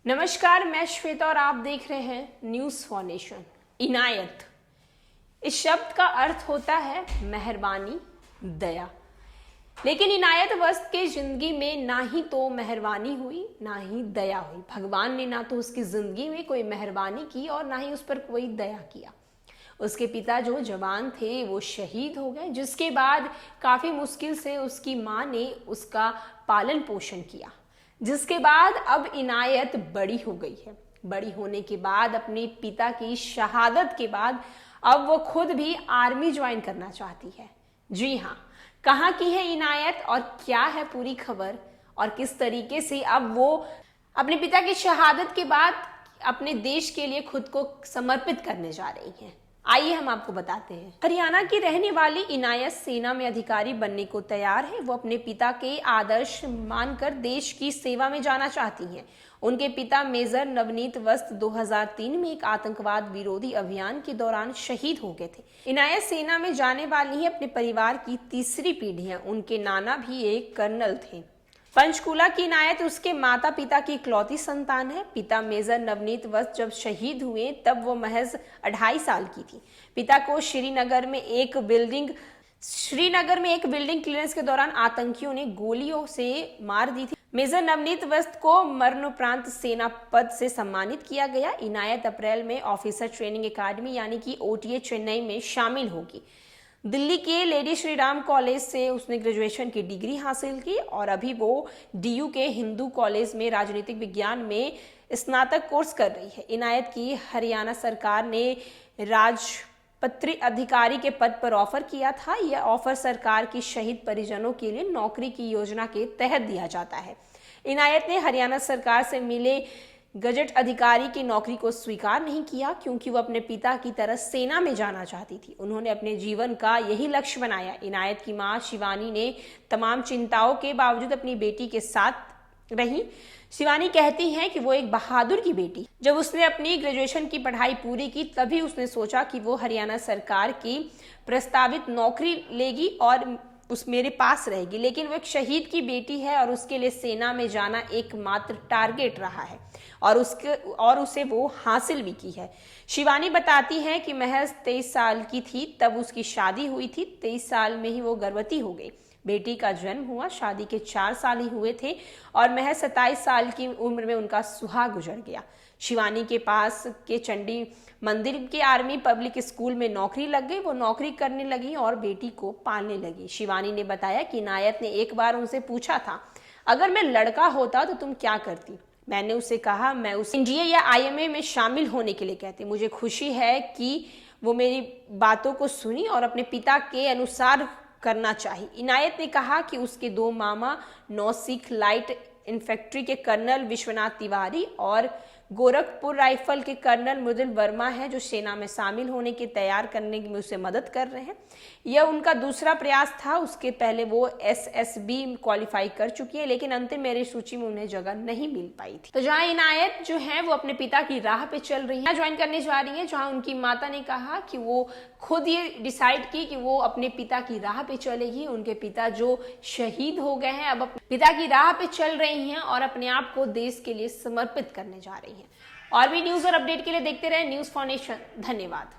नमस्कार, मैं श्वेता और आप देख रहे हैं न्यूज फॉर नेशन। इनायत इस शब्द का अर्थ होता है मेहरबानी, दया। लेकिन इनायत वस्त के जिंदगी में ना ही तो मेहरबानी हुई ना ही दया हुई। भगवान ने ना तो उसकी जिंदगी में कोई मेहरबानी की और ना ही उस पर कोई दया किया। उसके पिता जो जवान थे वो शहीद हो गए, जिसके बाद काफी मुश्किल से उसकी माँ ने उसका पालन पोषण किया। जिसके बाद अब इनायत बड़ी हो गई है। बड़ी होने के बाद अपने पिता की शहादत के बाद अब वो खुद भी आर्मी ज्वाइन करना चाहती है। जी हाँ, कहाँ की है इनायत और क्या है पूरी खबर और किस तरीके से अब वो अपने पिता की शहादत के बाद अपने देश के लिए खुद को समर्पित करने जा रही हैं, आइए हम आपको बताते हैं। हरियाणा की रहने वाली इनायत सेना में अधिकारी बनने को तैयार है। वो अपने पिता के आदर्श मानकर देश की सेवा में जाना चाहती हैं। उनके पिता मेजर नवनीत वस्त 2003 में एक आतंकवाद विरोधी अभियान के दौरान शहीद हो गए थे। इनायत सेना में जाने वाली है अपने परिवार की तीसरी पीढ़ी है। उनके नाना भी एक कर्नल थे। पंचकूला की इनायत उसके माता पिता की इकलौती संतान है। पिता मेजर नवनीत वस्त जब शहीद हुए तब वो महज 2.5 साल की थी। पिता को श्रीनगर में एक बिल्डिंग क्लियरेंस के दौरान आतंकियों ने गोलियों से मार दी थी। मेजर नवनीत वस्त को मरणोपरांत सेना पद से सम्मानित किया गया। इनायत अप्रैल में ऑफिसर ट्रेनिंग एकेडमी यानी कि OTA चेन्नई में शामिल होगी। दिल्ली के लेडी श्री राम कॉलेज से उसने ग्रेजुएशन की डिग्री हासिल की और अभी वो DU के हिंदू कॉलेज में राजनीतिक विज्ञान में स्नातक कोर्स कर रही है। इनायत की हरियाणा सरकार ने राजपत्रित अधिकारी के पद पर ऑफर किया था। यह ऑफर सरकार की शहीद परिजनों के लिए नौकरी की योजना के तहत दिया जाता है। इनायत ने हरियाणा सरकार से मिले गजट अधिकारी की नौकरी को स्वीकार नहीं किया क्योंकि वो अपने पिता की तरह सेना में जाना चाहती थी। उन्होंने अपने जीवन का यही लक्ष्य बनाया। इनायत की मां शिवानी ने तमाम चिंताओं के बावजूद अपनी बेटी के साथ रही। शिवानी कहती हैं कि वो एक बहादुर की बेटी। जब उसने अपनी ग्रेजुएशन की पढ़ाई पूरी की तभी उसने सोचा कि वो हरियाणा सरकार की प्रस्तावित नौकरी लेगी और उस मेरे पास रहेगी। लेकिन वो एक शहीद की बेटी है और उसके लिए सेना में जाना एकमात्र टारगेट रहा है और उसे वो हासिल भी की है। शिवानी बताती है कि महज 23 साल की थी तब उसकी शादी हुई थी। 23 साल में ही वो गर्भवती हो गई। बेटी का जन्म हुआ, शादी के 4 साल ही हुए थे और महज 27 साल की उम्र में उनका सुहाग गुजर गया। शिवानी के पास के चंडी मंदिर के आर्मी पब्लिक स्कूल में नौकरी लग गई। वो नौकरी करने लगी और बेटी को पालने लगी। शिवानी ने बताया कि इनायत ने एक बार उनसे पूछा था, अगर मैं लड़का होता तो तुम क्या करती? मैंने उसे कहा मैं उसे NDA या IMA में शामिल होने के लिए कहती। मुझे खुशी है कि वो मेरी बातों को सुनी और अपने पिता के अनुसार करना चाहिए। इनायत ने कहा कि उसके 2 मामा नौसिख लाइट इन्फेंट्री के कर्नल विश्वनाथ तिवारी और गोरखपुर राइफल के कर्नल मृदुल वर्मा है जो सेना में शामिल होने के तैयार करने में उसे मदद कर रहे हैं। यह उनका दूसरा प्रयास था। उसके पहले वो SSB क्वालिफाई कर चुकी है लेकिन अंतिम मेरिट सूची में उन्हें जगह नहीं मिल पाई थी। तो जहां इनायत जो है वो अपने पिता की राह पे चल रही है, ज्वाइन करने जा रही है, जहां उनकी माता ने कहा कि वो खुद ये डिसाइड की कि वो अपने पिता की राह पे चलेगी। उनके पिता जो शहीद हो गए हैं अब अपने पिता की राह पे चल रही हैं और अपने आप को देश के लिए समर्पित करने जा रही हैं। और भी न्यूज और अपडेट के लिए देखते रहे न्यूज फॉर नेशन। धन्यवाद।